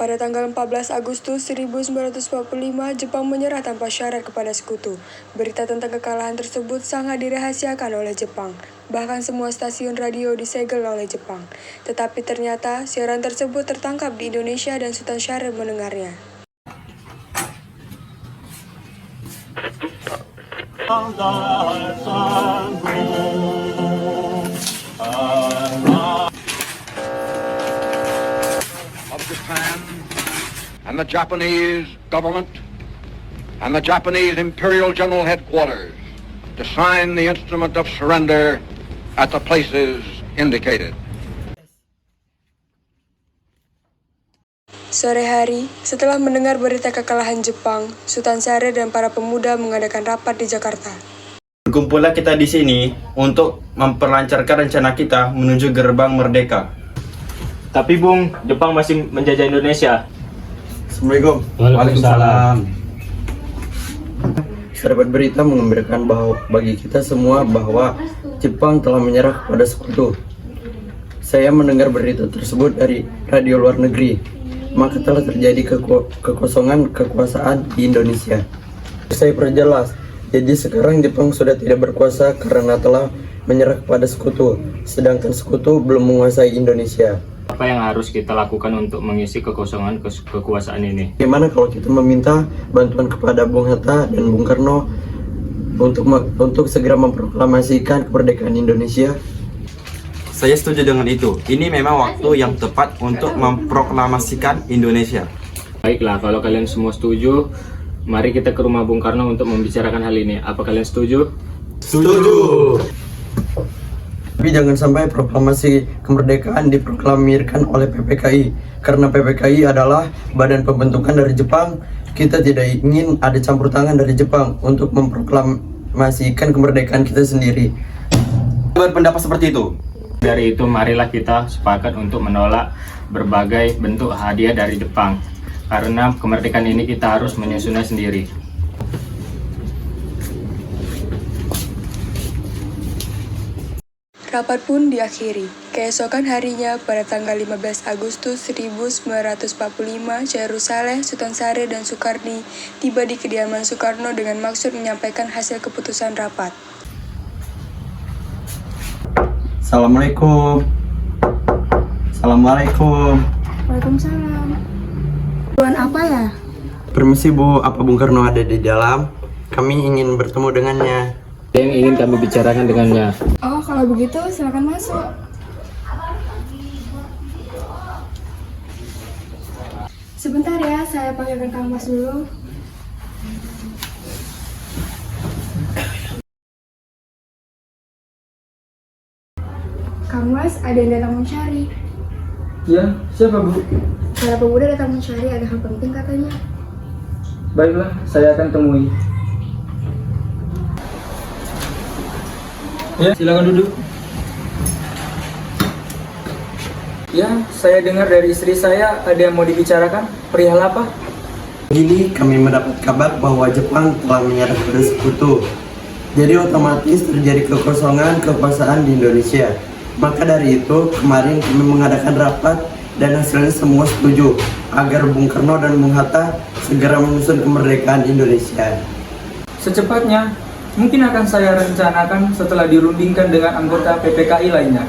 Pada tanggal 14 Agustus 1945, Jepang menyerah tanpa syarat kepada sekutu. Berita tentang kekalahan tersebut sangat dirahasiakan oleh Jepang. Bahkan semua stasiun radio disegel oleh Jepang. Tetapi ternyata siaran tersebut tertangkap di Indonesia dan Sultan Syarif mendengarnya. Of Japan and the Japanese government and the Japanese Imperial General Headquarters to sign the instrument of surrender at the places indicated. Sore hari, setelah mendengar berita kekalahan Jepang, Sultan Syarif dan para pemuda mengadakan rapat di Jakarta. Berkumpullah kita di sini untuk memperlancarkan rencana kita menuju gerbang merdeka. Tapi Bung, Jepang masih menjajah Indonesia. Assalamualaikum. Waalaikumsalam. Dapat berita mengembirakan bahwa bagi kita semua bahwa Jepang telah menyerah kepada sekutu. Saya mendengar berita tersebut dari radio luar negeri, maka telah terjadi kekosongan kekuasaan di Indonesia. Saya perjelas, jadi sekarang Jepang sudah tidak berkuasa karena telah menyerah kepada sekutu, sedangkan sekutu belum menguasai Indonesia. Apa yang harus kita lakukan untuk mengisi kekosongan kekuasaan ini? Bagaimana kalau kita meminta bantuan kepada Bung Hatta dan Bung Karno untuk segera memproklamasikan kemerdekaan Indonesia? Saya setuju dengan itu. Ini memang waktu yang tepat untuk memproklamasikan Indonesia. Baiklah, kalau kalian semua setuju, mari kita ke rumah Bung Karno untuk membicarakan hal ini. Apa kalian setuju? Setuju. Tapi jangan sampai proklamasi kemerdekaan diproklamirkan oleh PPKI. Karena PPKI adalah badan pembentukan dari Jepang. Kita tidak ingin ada campur tangan dari Jepang untuk memproklamasikan kemerdekaan kita sendiri. Berpendapat seperti itu. Dari itu, marilah kita sepakat untuk menolak berbagai bentuk hadiah dari Jepang. Karena kemerdekaan ini kita harus menyusunnya sendiri. Rapat pun diakhiri. Keesokan harinya, pada tanggal 15 Agustus 1945, Chairul Saleh, Sultan Syarif, dan Soekardi tiba di kediaman Soekarno dengan maksud menyampaikan hasil keputusan rapat. Assalamualaikum. Assalamualaikum. Waalaikumsalam. Tuan apa ya? Permisi Bu, apa Bung Karno ada di dalam? Kami ingin bertemu dengannya. Ada yang ingin kami bicarakan dengannya. Oh, kalau begitu silakan masuk. Sebentar ya, saya panggilkan Kang Mas dulu. Kang Mas, ada yang datang mencari. Ya, siapa Bu? Para pemuda datang mencari, ada hal penting katanya. Baiklah, saya akan temui. Ya, silakan duduk. Ya, saya dengar dari istri saya ada yang mau dibicarakan. Perihal apa? Begini, kami mendapat kabar bahwa Jepang telah menyerah kepada sekutu. Jadi otomatis terjadi kekosongan kekuasaan di Indonesia. Maka dari itu, kemarin kami mengadakan rapat dan hasilnya semua setuju agar Bung Karno dan Bung Hatta segera menyusun kemerdekaan Indonesia. Secepatnya, mungkin akan saya rencanakan setelah dirundingkan dengan anggota PPKI lainnya.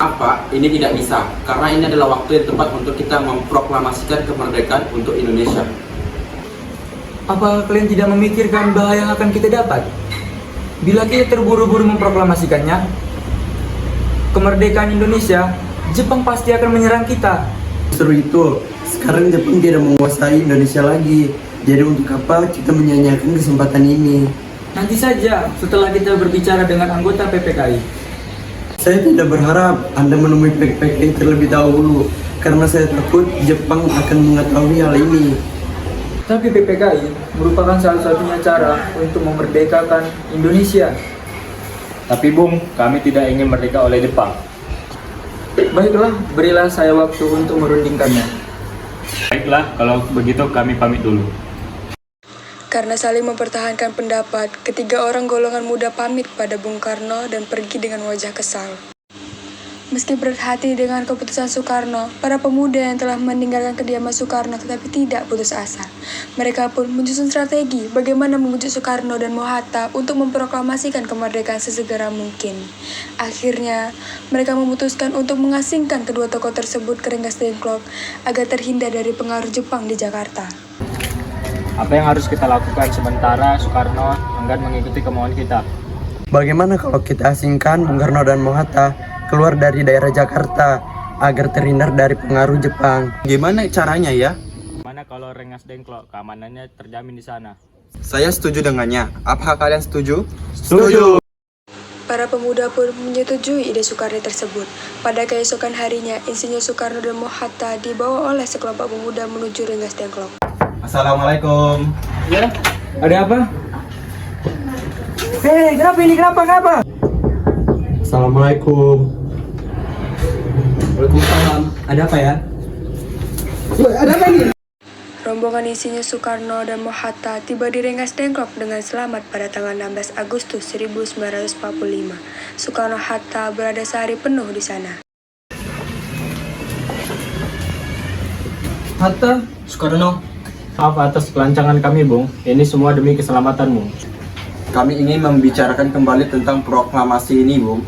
Apa? Ini tidak bisa, karena ini adalah waktu yang tepat untuk kita memproklamasikan kemerdekaan untuk Indonesia. Apa kalian tidak memikirkan bahaya yang akan kita dapat? Bila kita terburu-buru memproklamasikannya, kemerdekaan Indonesia, Jepang pasti akan menyerang kita. Justru itu, sekarang Jepang tidak menguasai Indonesia lagi. Jadi untuk apa kita menyanyiakan kesempatan ini? Nanti saja setelah kita berbicara dengan anggota PPKI. Saya tidak berharap Anda menemui PPKI terlebih dahulu, karena saya takut Jepang akan mengetahui hal ini. Tapi PPKI merupakan salah satunya cara untuk memerdekakan Indonesia. Tapi Bung, kami tidak ingin merdeka oleh Jepang. Baiklah, berilah saya waktu untuk merundingkannya. Baiklah, kalau begitu kami pamit dulu. Karena saling mempertahankan pendapat, ketiga orang golongan muda pamit kepada Bung Karno dan pergi dengan wajah kesal. Meski berat hati dengan keputusan Soekarno, para pemuda yang telah meninggalkan kediaman Soekarno tetapi tidak putus asa. Mereka pun menyusun strategi bagaimana membujuk Soekarno dan Mohatta untuk memproklamasikan kemerdekaan sesegera mungkin. Akhirnya, mereka memutuskan untuk mengasingkan kedua tokoh tersebut ke Rengas Dengklok agar terhindar dari pengaruh Jepang di Jakarta. Apa yang harus kita lakukan sementara Soekarno enggan mengikuti kemauan kita? Bagaimana kalau kita asingkan Bung Karno dan Mohatta keluar dari daerah Jakarta agar terhindar dari pengaruh Jepang? Gimana caranya ya? Mana kalau Rengas Dengklok keamanannya terjamin di sana? Saya setuju dengannya. Apakah kalian setuju? Setuju! Para pemuda pun menyetujui ide Soekarno tersebut. Pada keesokan harinya, Insinyur Soekarno dan Mohatta dibawa oleh sekelompok pemuda menuju Rengas Dengklok. Assalamualaikum. Ya, ada apa? Hei, kenapa ini? Kenapa? Assalamualaikum. Waalaikumsalam. Ada apa ya? Rombongan Insinyur Soekarno dan Mohatta tiba di Rengas Dengklok dengan selamat pada tanggal 16 Agustus 1945. Soekarno-Hatta berada sehari penuh di sana. Hatta, Soekarno. Maaf atas kelancangan kami, Bung. Ini semua demi keselamatanmu. Kami ingin membicarakan kembali tentang proklamasi ini, Bung.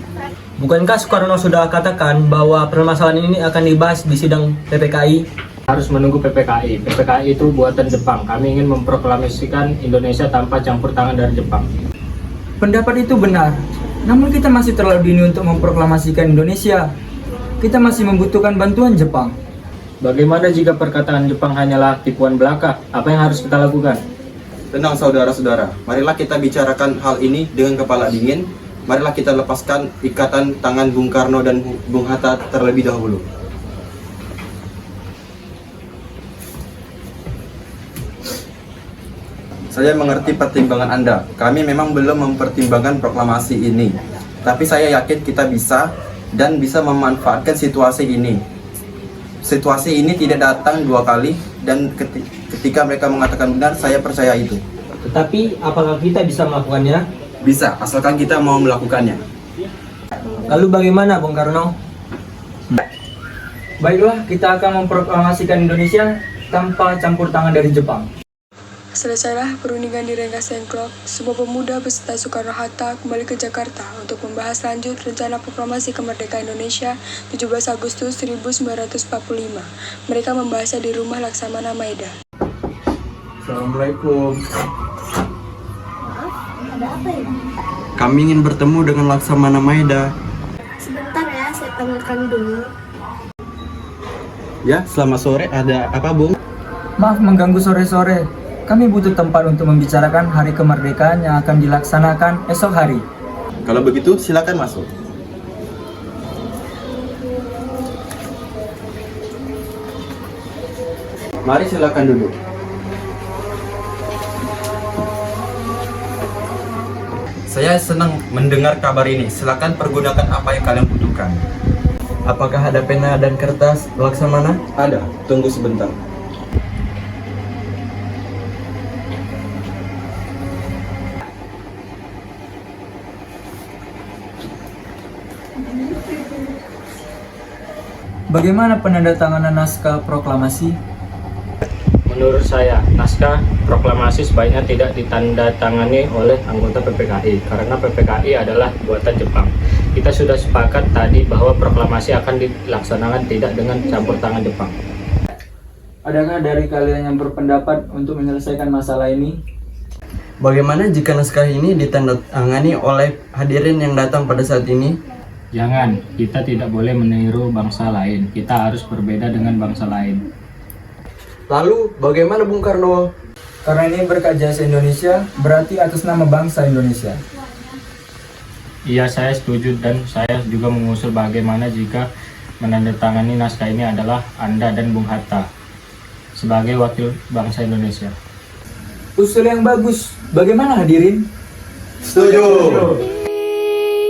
Bukankah Soekarno sudah katakan bahwa permasalahan ini akan dibahas di sidang PPKI? Harus menunggu PPKI. PPKI itu buatan Jepang. Kami ingin memproklamasikan Indonesia tanpa campur tangan dari Jepang. Pendapat itu benar. Namun kita masih terlalu dini untuk memproklamasikan Indonesia. Kita masih membutuhkan bantuan Jepang. Bagaimana jika perkataan Jepang hanyalah tipuan belaka? Apa yang harus kita lakukan? Tenang saudara-saudara, marilah kita bicarakan hal ini dengan kepala dingin. Marilah kita lepaskan ikatan tangan Bung Karno dan Bung Hatta terlebih dahulu. Saya mengerti pertimbangan Anda. Kami memang belum mempertimbangkan proklamasi ini. Tapi saya yakin kita bisa dan bisa memanfaatkan situasi ini. Situasi ini tidak datang dua kali dan ketika mereka mengatakan benar, saya percaya itu. Tetapi apakah kita bisa melakukannya? Bisa, asalkan kita mau melakukannya. Lalu bagaimana, Bung Karno? Baiklah, kita akan memproklamasikan Indonesia tanpa campur tangan dari Jepang. Selesailah perundingan di Rengas Dengklok, semua pemuda beserta Soekarno-Hatta kembali ke Jakarta untuk membahas lanjut rencana proklamasi kemerdekaan Indonesia 17 Agustus 1945. Mereka membahasnya di rumah Laksamana Maeda. Assalamualaikum. Kami ingin bertemu dengan Laksamana Maeda. Sebentar ya, saya panggilkan dulu. Ya, selamat sore. Ada apa, Bung? Maaf mengganggu sore-sore. Kami butuh tempat untuk membicarakan hari kemerdekaan yang akan dilaksanakan esok hari. Kalau begitu, silakan masuk. Mari silakan duduk. Saya senang mendengar kabar ini. Silakan pergunakan apa yang kalian butuhkan. Apakah ada pena dan kertas, Laksamana? Ada. Tunggu sebentar. Bagaimana penandatanganan naskah proklamasi? Menurut saya, naskah proklamasi sebaiknya tidak ditandatangani oleh anggota PPKI karena PPKI adalah buatan Jepang. Kita sudah sepakat tadi bahwa proklamasi akan dilaksanakan tidak dengan campur tangan Jepang. Adakah dari kalian yang berpendapat untuk menyelesaikan masalah ini? Bagaimana jika naskah ini ditandatangani oleh hadirin yang datang pada saat ini? Jangan, kita tidak boleh meniru bangsa lain. Kita harus berbeda dengan bangsa lain. Lalu, bagaimana Bung Karno? Karena ini berkat jasa Indonesia, berarti atas nama bangsa Indonesia. Iya, saya setuju dan saya juga mengusul bagaimana jika menandatangani naskah ini adalah Anda dan Bung Hatta sebagai wakil bangsa Indonesia. Usul yang bagus. Bagaimana hadirin? Setuju.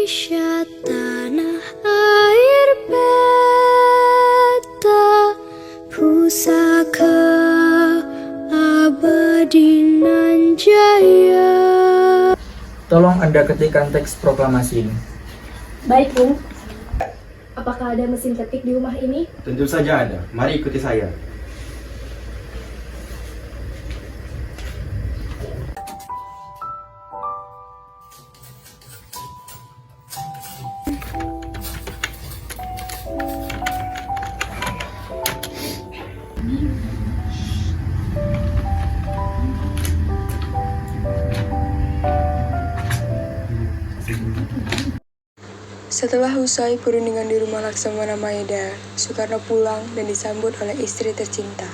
Indonesia tanah air beta pusaka abadi nan jaya. Tolong Anda ketikkan teks proklamasi ini. Baik, Bung. Apakah ada mesin ketik di rumah ini? Tentu saja ada. Mari ikuti saya. Setelah usai perundingan di rumah Laksamana Maeda, Soekarno pulang dan disambut oleh istri tercinta.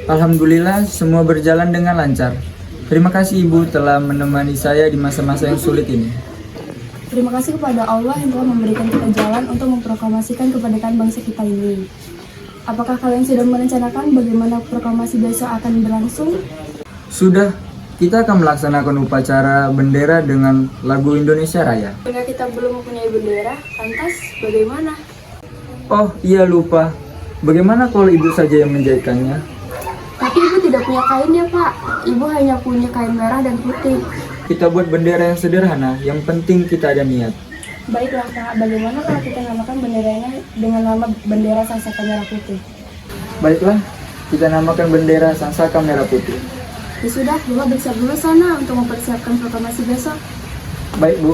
Alhamdulillah semua berjalan dengan lancar. Terima kasih Ibu telah menemani saya di masa-masa yang sulit ini. Terima kasih kepada Allah yang telah memberikan kita jalan untuk memproklamasikan kemerdekaan bangsa kita ini. Apakah kalian sudah merencanakan bagaimana proklamasi besok akan berlangsung? Sudah, kita akan melaksanakan upacara bendera dengan lagu Indonesia Raya. Jika kita belum mempunyai bendera, lantas bagaimana? Oh iya lupa, bagaimana kalau Ibu saja yang menjahitkannya? Tapi Ibu tidak punya kain ya Pak. Ibu hanya punya kain merah dan putih. Kita buat bendera yang sederhana, yang penting kita ada niat. Baiklah Kak, bagaimana kalau kita namakan benderanya dengan nama bendera Sangsaka Merah Putih? Baiklah, kita namakan bendera Sangsaka Merah Putih. Ya sudah, Bapak bersiap dulu sana untuk mempersiapkan proklamasi besok. Baik Bu.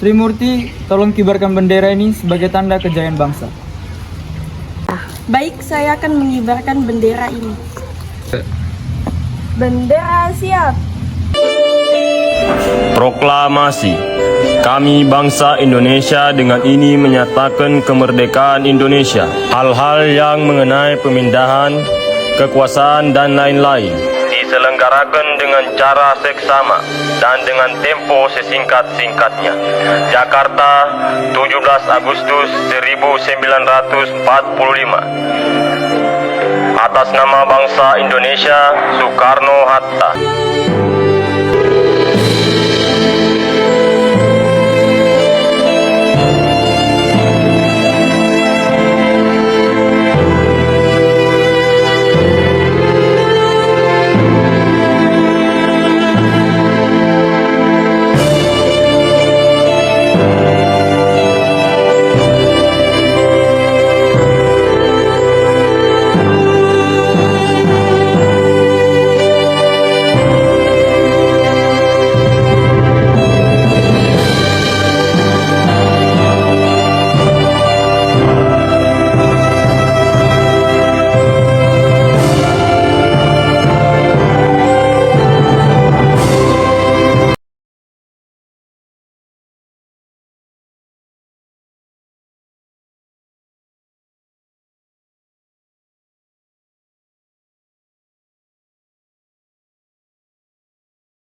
Trimurti, tolong kibarkan bendera ini sebagai tanda kejayaan bangsa. Baik, saya akan mengibarkan bendera ini. Bendera siap. Proklamasi. Kami bangsa Indonesia dengan ini menyatakan kemerdekaan Indonesia. Hal-hal yang mengenai pemindahan, kekuasaan dan lain-lain diselenggarakan dengan cara seksama dan dengan tempo sesingkat-singkatnya. Jakarta, 17 Agustus 1945. Atas nama bangsa Indonesia, Soekarno-Hatta.